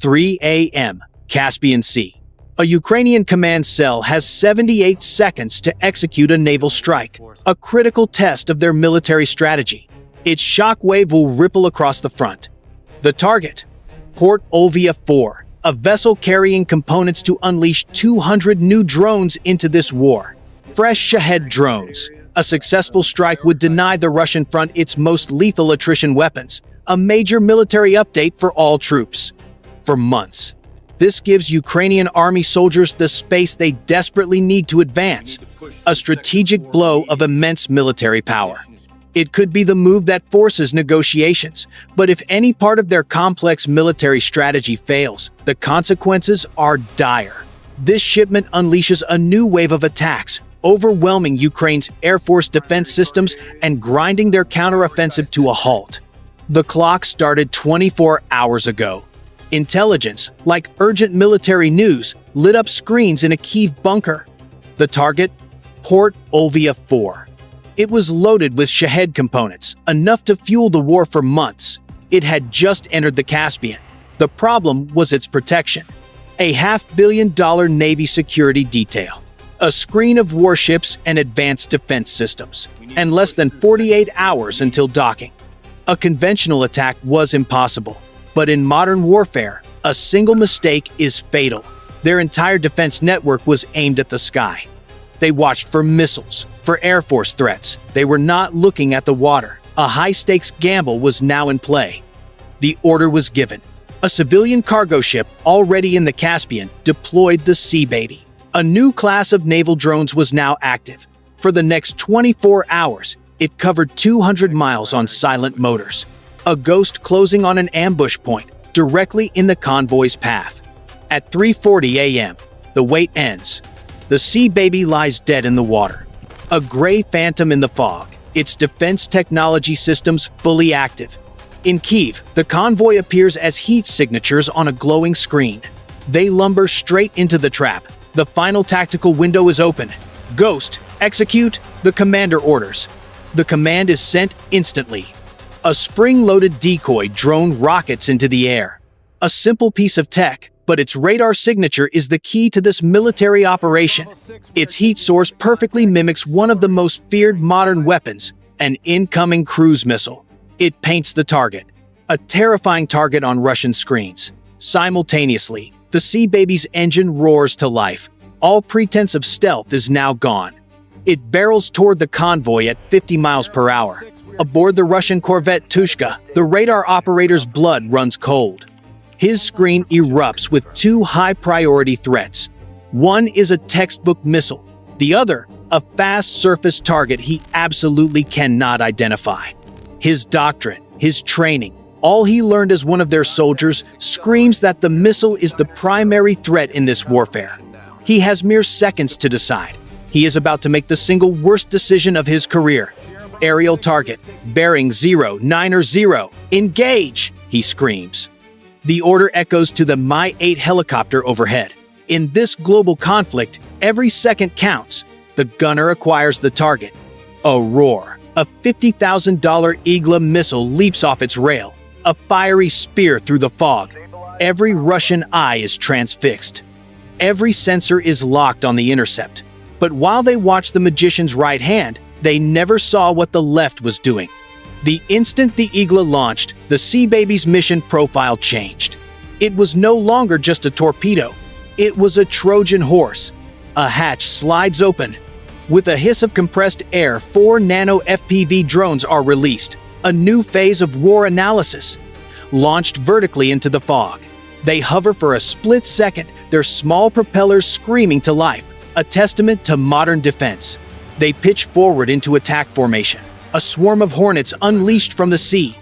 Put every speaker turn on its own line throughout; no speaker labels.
3 a.m. Caspian Sea. A Ukrainian command cell has 78 seconds to execute a naval strike, a critical test of their military strategy. Its shockwave will ripple across the front. The target? Port Olvia 4, a vessel carrying components to unleash 200 new drones into this war. Fresh Shahed drones. A successful strike would deny the Russian front its most lethal attrition weapons, a major military update for all troops. For months, this gives Ukrainian army soldiers the space they desperately need to advance, a strategic blow of immense military power. It could be the move that forces negotiations, but if any part of their complex military strategy fails, the consequences are dire. This shipment unleashes a new wave of attacks, overwhelming Ukraine's Air Force defense systems and grinding their counteroffensive to a halt. The clock started 24 hours ago. Intelligence, like urgent military news, lit up screens in a Kyiv bunker. The target? Port Olvia 4. It was loaded with Shahed components, enough to fuel the war for months. It had just entered the Caspian. The problem was its protection. A $500 million Navy security detail, a screen of warships and advanced defense systems, and less than 48 hours until docking. A conventional attack was impossible. But in modern warfare, a single mistake is fatal. Their entire defense network was aimed at the sky. They watched for missiles, for Air Force threats. They were not looking at the water. A high-stakes gamble was now in play. The order was given. A civilian cargo ship, already in the Caspian, deployed the Sea Baby. A new class of naval drones was now active. For the next 24 hours, it covered 200 miles on silent motors. A ghost closing on an ambush point, directly in the convoy's path. At 3:40 a.m., the wait ends. The Sea Baby lies dead in the water. A gray phantom in the fog, its defense technology systems fully active. In Kyiv, the convoy appears as heat signatures on a glowing screen. They lumber straight into the trap. The final tactical window is open. Ghost, execute, the commander orders. The command is sent instantly. A spring-loaded decoy drone rockets into the air. A simple piece of tech, but its radar signature is the key to this military operation. Its heat source perfectly mimics one of the most feared modern weapons, an incoming cruise missile. It paints the target, a terrifying target on Russian screens. Simultaneously, the Sea Baby's engine roars to life. All pretense of stealth is now gone. It barrels toward the convoy at 50 miles per hour. Aboard the Russian corvette Tushka, the radar operator's blood runs cold. His screen erupts with two high-priority threats. One is a textbook missile. The other, a fast surface target he absolutely cannot identify. His doctrine, his training, all he learned as one of their soldiers, screams that the missile is the primary threat in this warfare. He has mere seconds to decide. He is about to make the single worst decision of his career. Aerial target, bearing 090, engage, he screams. The order echoes to the Mi-8 helicopter overhead. In this global conflict, every second counts. The gunner acquires the target. A roar. A $50,000 Igla missile leaps off its rail. A fiery spear through the fog. Every Russian eye is transfixed. Every sensor is locked on the intercept. But while they watch the magician's right hand, they never saw what the left was doing. The instant the Igla launched, the Sea Baby's mission profile changed. It was no longer just a torpedo. It was a Trojan horse. A hatch slides open. With a hiss of compressed air, 4 nano-FPV drones are released. A new phase of war analysis. Launched vertically into the fog. They hover for a split second, their small propellers screaming to life, a testament to modern defense. They pitch forward into attack formation, a swarm of hornets unleashed from the sea.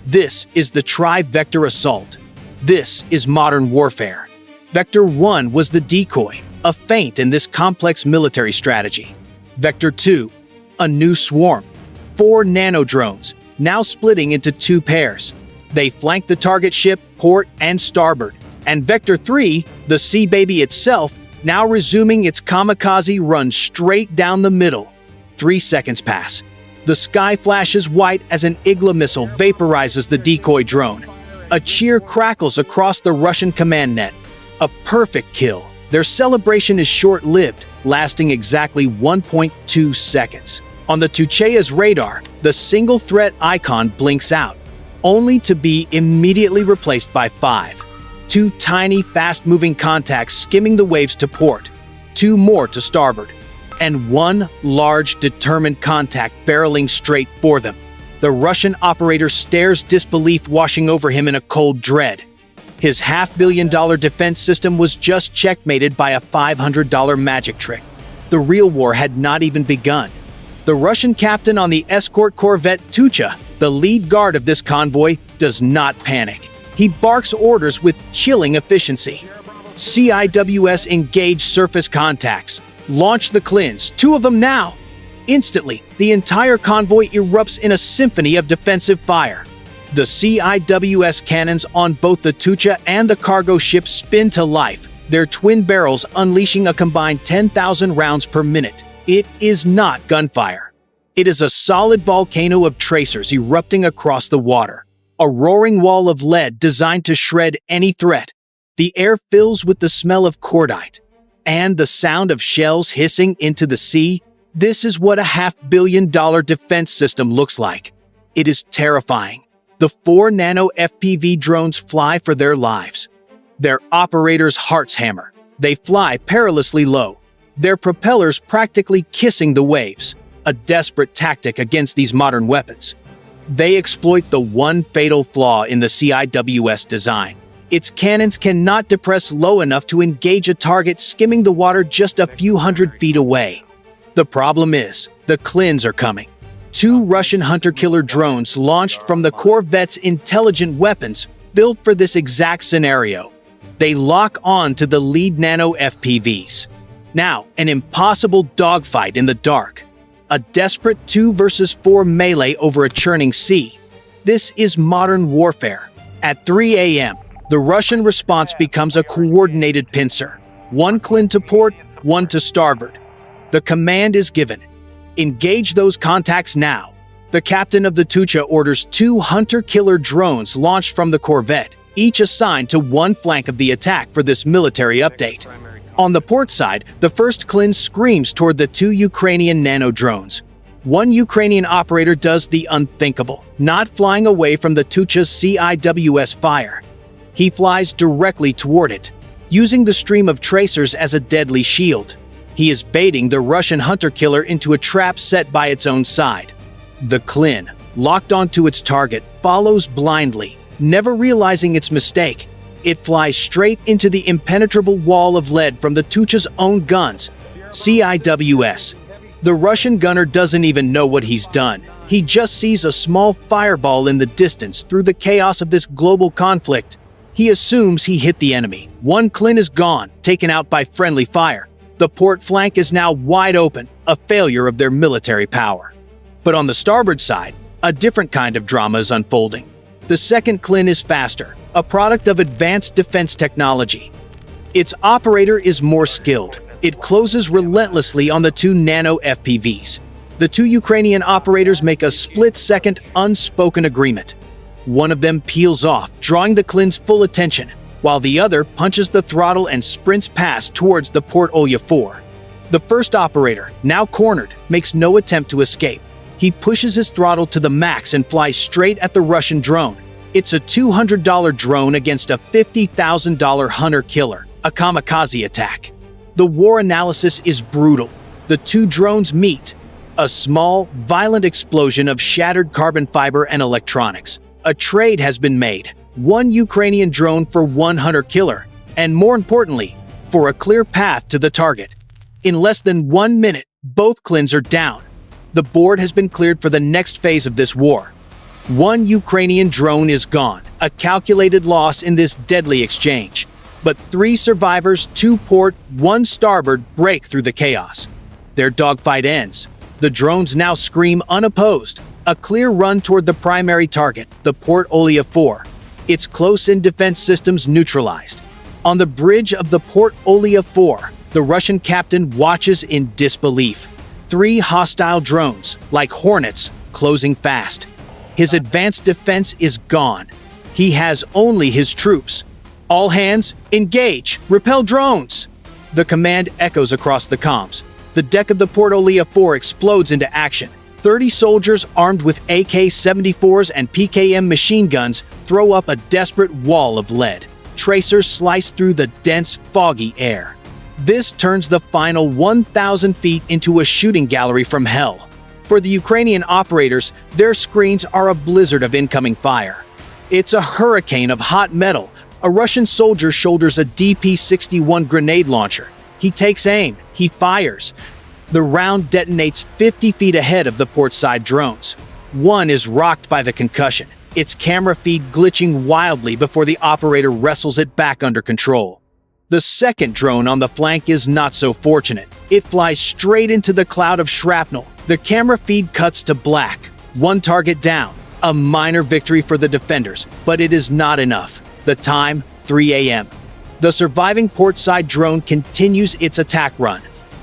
This is the tri-vector assault. This is modern warfare. Vector 1 was the decoy, a feint in this complex military strategy. Vector 2, a new swarm. 4 nano-drones, now splitting into 2 pairs. They flank the target ship, port, and starboard. And Vector 3, the Sea Baby itself, now resuming its kamikaze run straight down the middle. 3 seconds pass. The sky flashes white as an Igla missile vaporizes the decoy drone. A cheer crackles across the Russian command net. A perfect kill. Their celebration is short-lived, lasting exactly 1.2 seconds. On the Tuchaya's radar, the single threat icon blinks out, only to be immediately replaced by 2 tiny, fast-moving contacts skimming the waves to port, 2 more to starboard, and 1 large, determined contact barreling straight for them. The Russian operator stares, disbelief washing over him in a cold dread. His $500 million defense system was just checkmated by a $500 magic trick. The real war had not even begun. The Russian captain on the escort corvette Tucha, the lead guard of this convoy, does not panic. He barks orders with chilling efficiency. CIWS engage surface contacts. Launch the Clins, 2 of them now. Instantly, the entire convoy erupts in a symphony of defensive fire. The CIWS cannons on both the Tucha and the cargo ship spin to life, their twin barrels unleashing a combined 10,000 rounds per minute. It is not gunfire. It is a solid volcano of tracers erupting across the water. A roaring wall of lead designed to shred any threat. The air fills with the smell of cordite and the sound of shells hissing into the sea. This is what a $500 million defense system looks like. It is terrifying. The 4 nano-FPV drones fly for their lives. Their operators' hearts hammer. They fly perilously low, their propellers practically kissing the waves. A desperate tactic against these modern weapons. They exploit the one fatal flaw in the CIWS design. Its cannons cannot depress low enough to engage a target skimming the water just a few hundred feet away. The problem is, the Clins are coming. 2 Russian hunter-killer drones launched from the corvette's intelligent weapons built for this exact scenario. They lock on to the lead nano-FPVs. Now, an impossible dogfight in the dark. A desperate 2 versus 4 melee over a churning sea. This is modern warfare. At 3 a.m., the Russian response becomes a coordinated pincer. 1 Clin to port, 1 to starboard. The command is given. Engage those contacts now. The captain of the Tucha orders 2 hunter-killer drones launched from the corvette, each assigned to one flank of the attack for this military update. On the port side, the first Clin screams toward the 2 Ukrainian nano-drones. 1 Ukrainian operator does the unthinkable, not flying away from the Tucha's CIWS fire. He flies directly toward it, using the stream of tracers as a deadly shield. He is baiting the Russian hunter-killer into a trap set by its own side. The Clin, locked onto its target, follows blindly, never realizing its mistake. It flies straight into the impenetrable wall of lead from the Tucha's own guns. CIWS. The Russian gunner doesn't even know what he's done. He just sees a small fireball in the distance through the chaos of this global conflict. He assumes he hit the enemy. 1 Clin is gone, taken out by friendly fire. The port flank is now wide open, a failure of their military power. But on the starboard side, a different kind of drama is unfolding. The second Clin is faster, a product of advanced defense technology. Its operator is more skilled. It closes relentlessly on the 2 nano-FPVs. The 2 Ukrainian operators make a split-second, unspoken agreement. One of them peels off, drawing the Clin's full attention, while the other punches the throttle and sprints past towards the Port Olya 4. The first operator, now cornered, makes no attempt to escape. He pushes his throttle to the max and flies straight at the Russian drone. It's a $200 drone against a $50,000 hunter-killer, a kamikaze attack. The war analysis is brutal. The 2 drones meet. A small, violent explosion of shattered carbon fiber and electronics. A trade has been made. 1 Ukrainian drone for 1 hunter-killer, and more importantly, for a clear path to the target. In less than 1 minute, both Clins are down. The board has been cleared for the next phase of this war. 1 Ukrainian drone is gone, a calculated loss in this deadly exchange. But 3 survivors, 2 port, 1 starboard, break through the chaos. Their dogfight ends. The drones now scream unopposed. A clear run toward the primary target, the Port Olya 4. Its close-in defense systems neutralized. On the bridge of the Port Olya 4, the Russian captain watches in disbelief. 3 hostile drones, like hornets, closing fast. His advanced defense is gone. He has only his troops. All hands, engage! Repel drones! The command echoes across the comms. The deck of the Port Olia 4 explodes into action. 30 soldiers armed with AK-74s and PKM machine guns throw up a desperate wall of lead. Tracers slice through the dense, foggy air. This turns the final 1,000 feet into a shooting gallery from hell. For the Ukrainian operators, their screens are a blizzard of incoming fire. It's a hurricane of hot metal. A Russian soldier shoulders a DP-61 grenade launcher. He takes aim. He fires. The round detonates 50 feet ahead of the portside drones. One is rocked by the concussion, its camera feed glitching wildly before the operator wrestles it back under control. The second drone on the flank is not so fortunate. It flies straight into the cloud of shrapnel. The camera feed cuts to black. One target down. A minor victory for the defenders, but it is not enough. The time, 3 a.m. The surviving portside drone continues its attack run.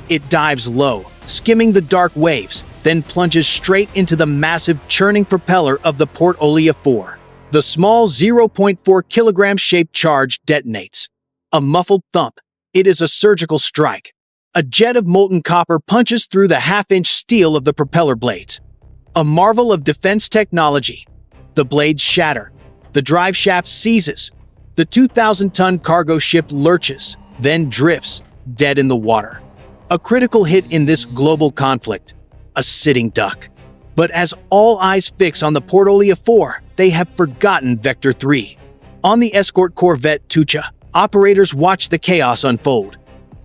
It dives low, skimming the dark waves, then plunges straight into the massive churning propeller of the Port Olia 4. The small 0.4 kilogram shaped charge detonates. A muffled thump. It is a surgical strike. A jet of molten copper punches through the half-inch steel of the propeller blades. A marvel of defense technology. The blades shatter. The drive shaft seizes. The 2,000-ton cargo ship lurches, then drifts, dead in the water. A critical hit in this global conflict. A sitting duck. But as all eyes fix on the Port Olia 4, they have forgotten Vector 3. On the escort corvette Tucha, operators watch the chaos unfold.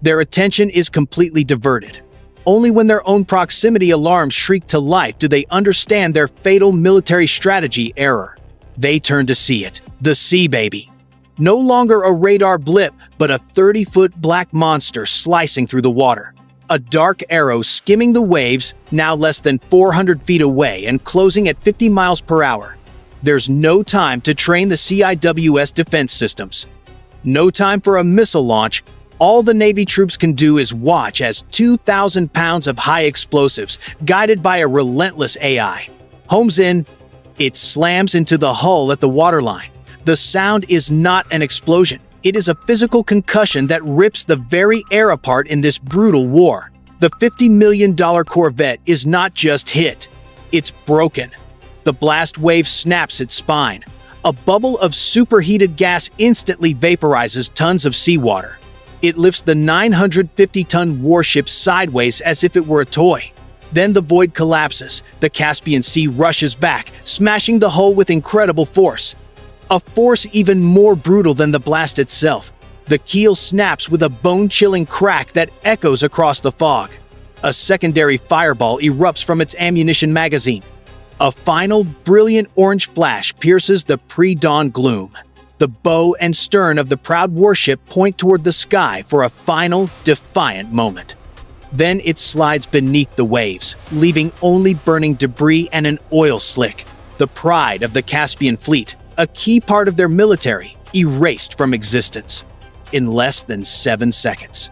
Their attention is completely diverted. Only when their own proximity alarms shriek to life do they understand their fatal military strategy error. They turn to see it, the Sea Baby. No longer a radar blip, but a 30-foot black monster slicing through the water. A dark arrow skimming the waves, now less than 400 feet away and closing at 50 miles per hour. There's no time to train the CIWS defense systems. No time for a missile launch. All the Navy troops can do is watch as 2,000 pounds of high explosives, guided by a relentless AI, homes in. It slams into the hull at the waterline. The sound is not an explosion. It is a physical concussion that rips the very air apart in this brutal war. The $50 million corvette is not just hit. It's broken. The blast wave snaps its spine. A bubble of superheated gas instantly vaporizes tons of seawater. It lifts the 950-ton warship sideways as if it were a toy. Then the void collapses. The Caspian Sea rushes back, smashing the hull with incredible force. A force even more brutal than the blast itself. The keel snaps with a bone-chilling crack that echoes across the fog. A secondary fireball erupts from its ammunition magazine. A final, brilliant orange flash pierces the pre-dawn gloom. The bow and stern of the proud warship point toward the sky for a final, defiant moment. Then it slides beneath the waves, leaving only burning debris and an oil slick. The pride of the Caspian Fleet, a key part of their military, erased from existence in less than 7 seconds.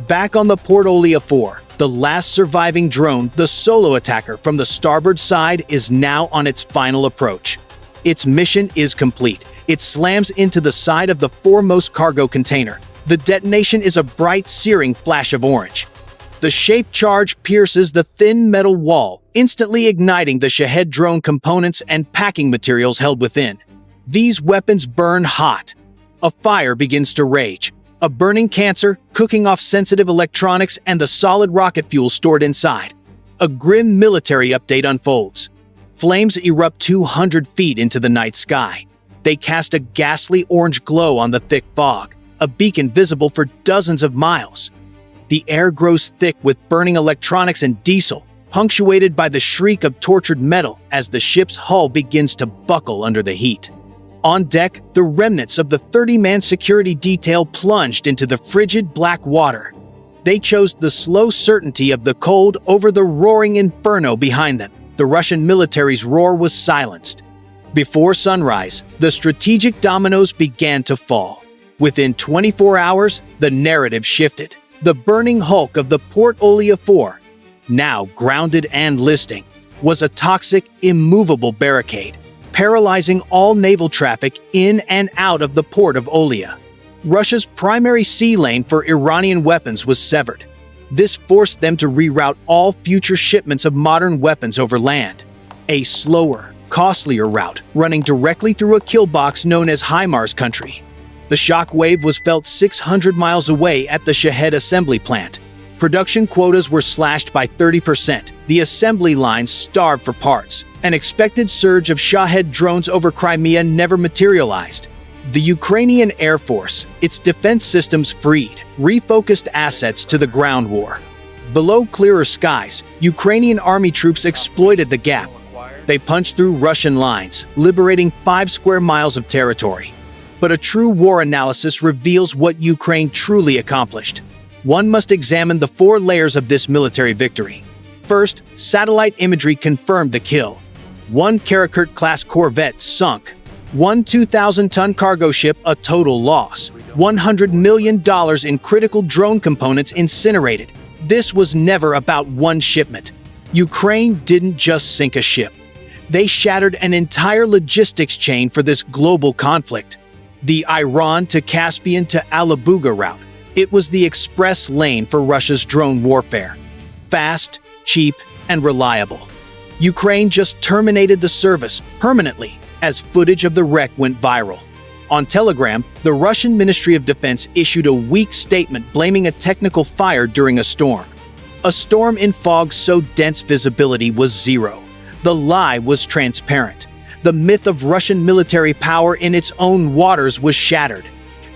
Back on the Port Olia 4, the last surviving drone, the solo attacker from the starboard side, is now on its final approach. Its mission is complete. It slams into the side of the foremost cargo container. The detonation is a bright, searing flash of orange. The shaped charge pierces the thin metal wall, instantly igniting the Shahed drone components and packing materials held within. These weapons burn hot. A fire begins to rage. A burning cancer, cooking off sensitive electronics and the solid rocket fuel stored inside. A grim military update unfolds. Flames erupt 200 feet into the night sky. They cast a ghastly orange glow on the thick fog, a beacon visible for dozens of miles. The air grows thick with burning electronics and diesel, punctuated by the shriek of tortured metal as the ship's hull begins to buckle under the heat. On deck, the remnants of the 30-man security detail plunged into the frigid black water. They chose the slow certainty of the cold over the roaring inferno behind them. The Russian military's roar was silenced. Before sunrise, the strategic dominoes began to fall. Within 24 hours, the narrative shifted. The burning hulk of the Port Olia 4, now grounded and listing, was a toxic, immovable barricade. paralyzing all naval traffic in and out of the port of Olia. Russia's primary sea lane for Iranian weapons was severed. This forced them to reroute all future shipments of modern weapons over land. A slower, costlier route running directly through a kill box known as HIMARS country. The shock wave was felt 600 miles away at the Shahed assembly plant. Production quotas were slashed by 30%. The assembly lines starved for parts. An expected surge of Shahed drones over Crimea never materialized. The Ukrainian Air Force, its defense systems freed, refocused assets to the ground war. Below clearer skies, Ukrainian army troops exploited the gap. They punched through Russian lines, liberating 5 square miles of territory. But a true war analysis reveals what Ukraine truly accomplished. One must examine the 4 layers of this military victory. First, satellite imagery confirmed the kill. 1 Karakurt-class corvette sunk. 1 2,000-ton cargo ship a total loss. $100 million in critical drone components incinerated. This was never about one shipment. Ukraine didn't just sink a ship. They shattered an entire logistics chain for this global conflict. The Iran-to-Caspian to Alabuga route. It was the express lane for Russia's drone warfare. Fast, cheap, and reliable. Ukraine just terminated the service permanently as footage of the wreck went viral. On Telegram, the Russian Ministry of Defense issued a weak statement blaming a technical fire during a storm. A storm in fog so dense visibility was zero. The lie was transparent. The myth of Russian military power in its own waters was shattered.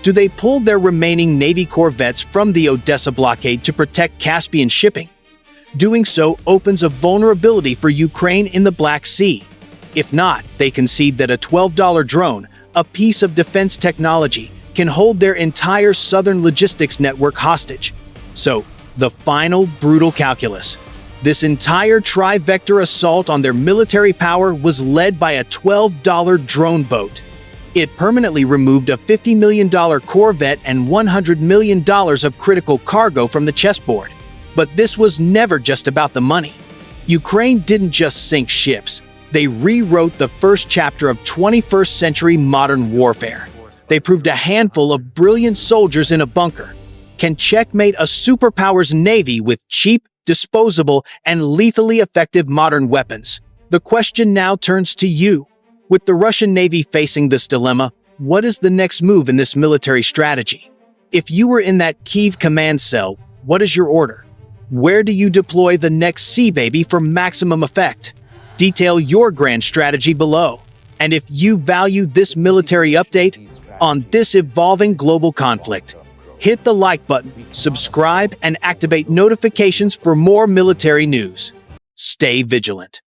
Do they pull their remaining Navy corvettes from the Odessa blockade to protect Caspian shipping? Doing so opens a vulnerability for Ukraine in the Black Sea. If not, they concede that a $12 drone, a piece of defense technology, can hold their entire southern logistics network hostage. So, the final brutal calculus. This entire tri-vector assault on their military power was led by a $12 drone boat. It permanently removed a $50 million corvette and $100 million of critical cargo from the chessboard. But this was never just about the money. Ukraine didn't just sink ships. They rewrote the first chapter of 21st century modern warfare. They proved a handful of brilliant soldiers in a bunker can checkmate a superpower's navy with cheap, disposable, and lethally effective modern weapons. The question now turns to you. With the Russian Navy facing this dilemma, what is the next move in this military strategy? If you were in that Kyiv command cell, what is your order? Where do you deploy the next Sea Baby for maximum effect? Detail your grand strategy below. And if you value this military update on this evolving global conflict, hit the like button, subscribe, and activate notifications for more military news. Stay vigilant.